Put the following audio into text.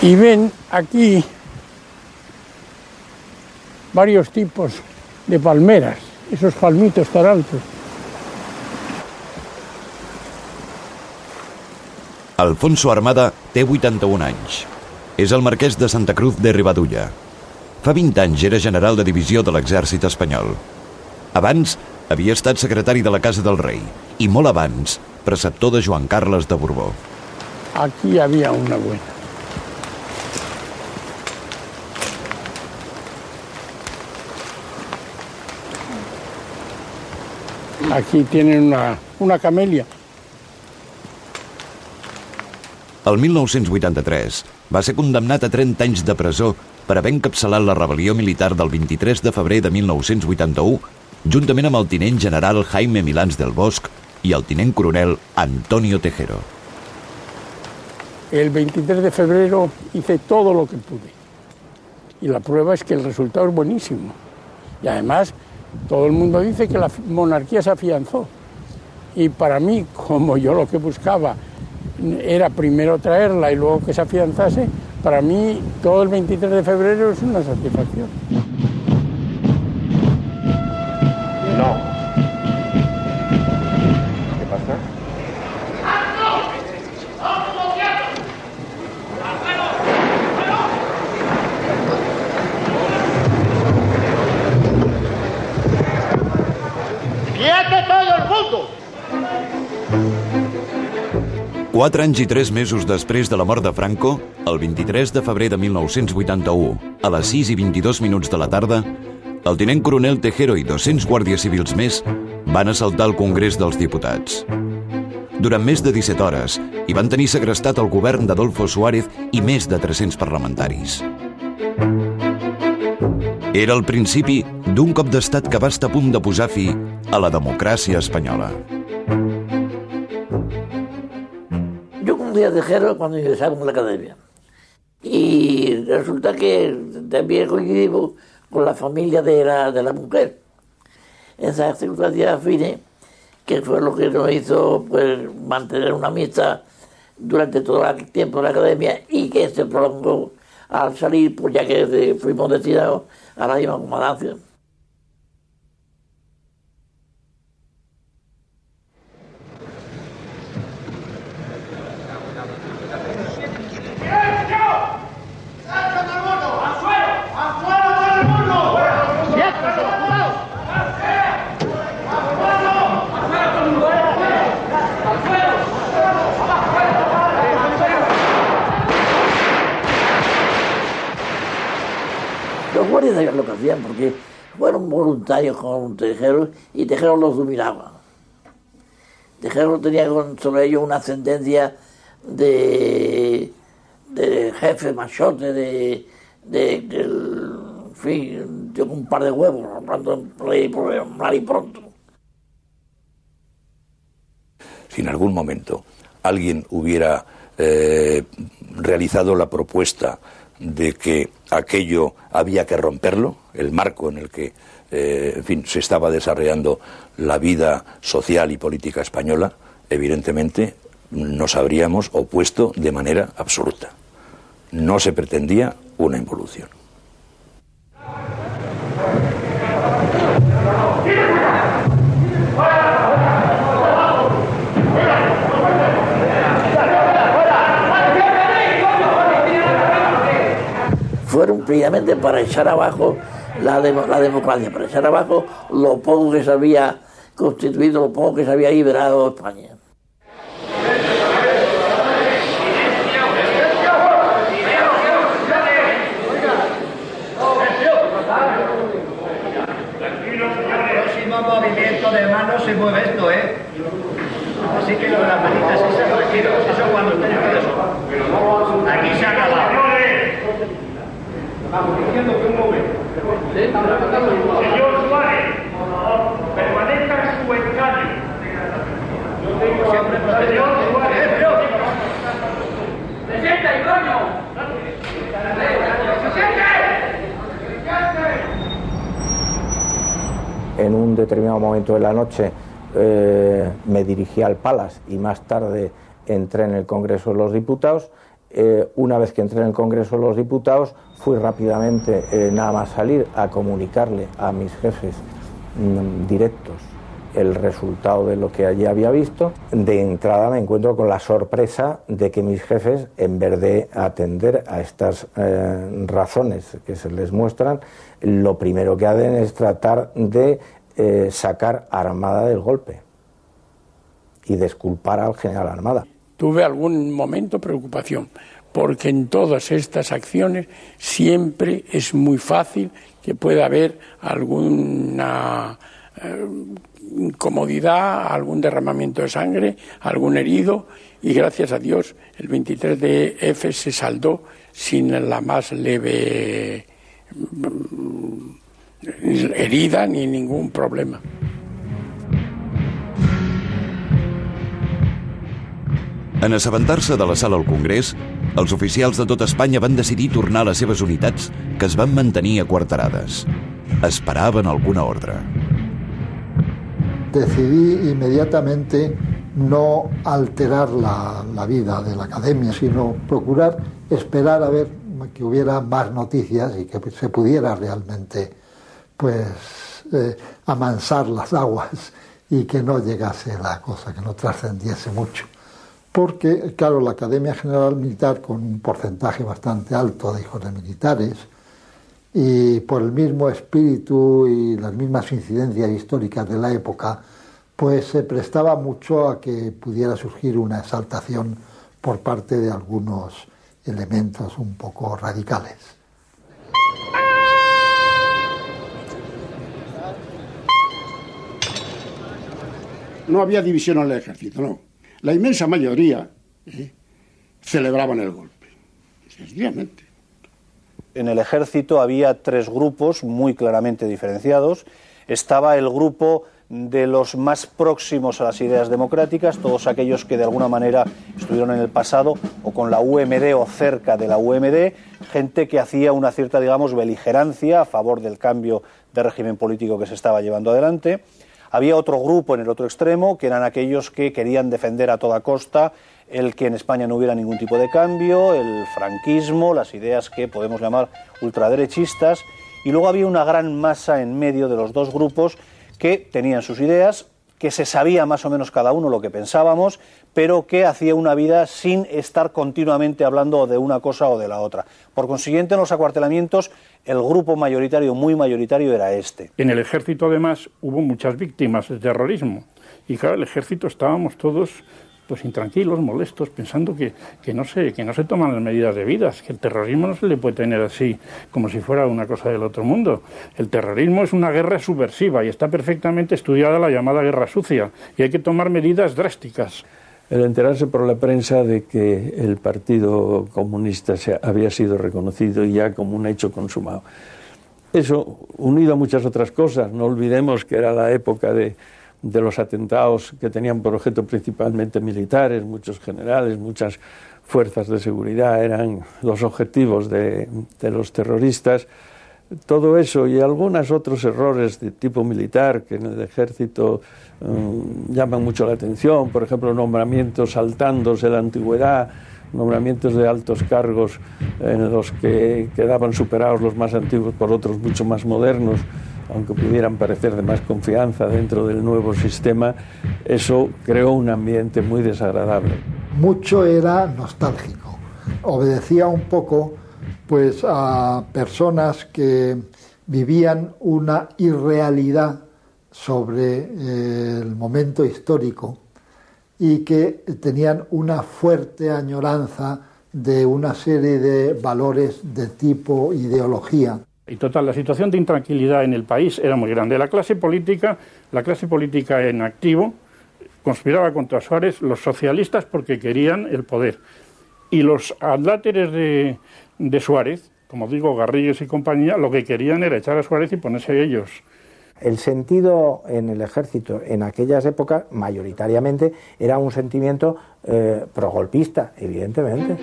Y ven aquí varios tipos de palmeras, esos palmitos tan altos. Alfonso Armada té 81 anys. És el marquès de Santa Cruz de Ribadulla. Fa 20 anys era general de divisió de l'exèrcit espanyol. Abans havia estat secretari de la Casa del Rei i molt abans preceptor de Joan Carles de Borbó. Aquí había una buena. Aquí tienen una camelia. El 1983 va ser condemnat a 30 anys de presó per haver encapçalat la rebel·lió militar del 23 de febrer de 1981, juntament amb el tinent general Jaime Milans del Bosch i el tinent coronel Antonio Tejero. El 23 de febrero hice todo lo que pude. Y la prueba es que el resultado es buenísimo. Y además, todo el mundo dice que la monarquía se afianzó. Y para mí, como yo lo que buscaba era primero traerla y luego que se afianzase, para mí todo el 23 de febrero es una satisfacción. No. ¿Qué pasa? ¡Quiete todo el mundo! 4 anys i 3 mesos després de la mort de Franco, el 23 de febrer de 1981, a les 6 i 22 minuts de la tarda, el tinent coronel Tejero i 200 guàrdies civils més van assaltar el Congrés dels Diputats. Durant més de 17 hores hi van tenir segrestat el govern d'Adolfo Suárez i més de 300 parlamentaris. Era el principi d'un cop d'estat que va estar a punt de posar fi a la democràcia espanyola. Yo conocí a Tejero cuando ingresaba en la academia. Y resulta que también coincidimos con la familia de la mujer. Esas circunstancias afines, que fue lo que nos hizo pues, mantener una amistad durante todo el tiempo de la academia y que se prolongó al salir, pues ya que fuimos destinados a la misma comandancia. Los guardias sabían lo que hacían porque fueron voluntarios con Tejero y Tejero los dominaba. Tejero tenía sobre ellos una ascendencia de jefe machote, en fin, de un par de huevos, hablando mal y pronto. Si en algún momento alguien hubiera realizado la propuesta de que aquello había que romperlo, el marco en el que en fin, se estaba desarrollando la vida social y política española, evidentemente nos habríamos opuesto de manera absoluta. No se pretendía una involución. Fueron precisamente para echar abajo la democracia, para echar abajo lo poco que se había constituido, lo poco que se había liberado España. Movimiento de manos se mueve esto, ¿eh? Así que lo de las manitas esas, tranquilos, eso cuando estén en eso. Aquí se ha acabado. Vamos diciendo que un momento. Señor Suárez, permanezca en su escaño. Yo tengo siempre protección. Señor Suárez, ¡se siente, coño! ¡Se siente! En un determinado momento de la noche me dirigí al Palace y más tarde entré en el Congreso de los Diputados. una vez que entré en el Congreso de los Diputados, fui rápidamente, nada más salir, a comunicarle a mis jefes directos el resultado de lo que allí había visto. De entrada me encuentro con la sorpresa de que mis jefes, en vez de atender a estas razones que se les muestran, lo primero que hacen es tratar de sacar a Armada del golpe y desculpar al general Armada. Tuve algún momento preocupación, porque en todas estas acciones siempre es muy fácil que pueda haber alguna incomodidad, algún derramamiento de sangre, algún herido, y gracias a Dios el 23 de F se saldó sin la más leve herida ni ningún problema. En assabentar-se de l'assalt al Congrés, els oficials de tot Espanya van decidir tornar a les seves unitats, que es van mantenir aquarterades. Esperaven alguna ordre. Decidí inmediatamente no alterar la vida de la academia, sino procurar esperar a ver que hubiera más noticias y que se pudiera realmente amansar las aguas y que no llegase la cosa, que no trascendiese mucho. Porque, claro, la Academia General Militar, con un porcentaje bastante alto de hijos de militares, y por el mismo espíritu y las mismas incidencias históricas de la época, pues se prestaba mucho a que pudiera surgir una exaltación por parte de algunos elementos un poco radicales. No había división en el ejército, no. La inmensa mayoría celebraban el golpe, sencillamente. En el ejército había tres grupos muy claramente diferenciados. Estaba el grupo de los más próximos a las ideas democráticas, todos aquellos que de alguna manera estuvieron en el pasado o con la UMD o cerca de la UMD, gente que hacía una cierta, digamos, beligerancia a favor del cambio de régimen político que se estaba llevando adelante. Había otro grupo en el otro extremo, que eran aquellos que querían defender a toda costa el que en España no hubiera ningún tipo de cambio, el franquismo, las ideas que podemos llamar ultraderechistas, y luego había una gran masa en medio de los dos grupos que tenían sus ideas, que se sabía más o menos cada uno lo que pensábamos, pero que hacía una vida sin estar continuamente hablando de una cosa o de la otra. Por consiguiente, en los acuartelamientos, el grupo mayoritario, muy mayoritario, era este. En el ejército, además, hubo muchas víctimas de terrorismo. Y claro, el ejército estábamos todos pues intranquilos, molestos, pensando que no se toman las medidas debidas, que el terrorismo no se le puede tener así, como si fuera una cosa del otro mundo. El terrorismo es una guerra subversiva y está perfectamente estudiada la llamada guerra sucia, y hay que tomar medidas drásticas. El enterarse por la prensa de que el Partido Comunista había sido reconocido ya como un hecho consumado. Eso, unido a muchas otras cosas, no olvidemos que era la época de los atentados que tenían por objeto principalmente militares, muchos generales, muchas fuerzas de seguridad eran los objetivos de los terroristas. Todo eso y algunos otros errores de tipo militar que en el ejército llaman mucho la atención, por ejemplo, nombramientos saltándose la antigüedad, nombramientos de altos cargos en los que quedaban superados los más antiguos por otros mucho más modernos, aunque pudieran parecer de más confianza dentro del nuevo sistema. Eso creó un ambiente muy desagradable. Mucho era nostálgico, obedecía un poco pues a personas que vivían una irrealidad sobre el momento histórico y que tenían una fuerte añoranza de una serie de valores de tipo ideología. Y total, la situación de intranquilidad en el país era muy grande. La clase política en activo conspiraba contra Suárez, los socialistas porque querían el poder. Y los adláteres de Suárez, como digo, Garrigues y compañía, lo que querían era echar a Suárez y ponerse a ellos. El sentido en el ejército en aquellas épocas, mayoritariamente, era un sentimiento progolpista, evidentemente.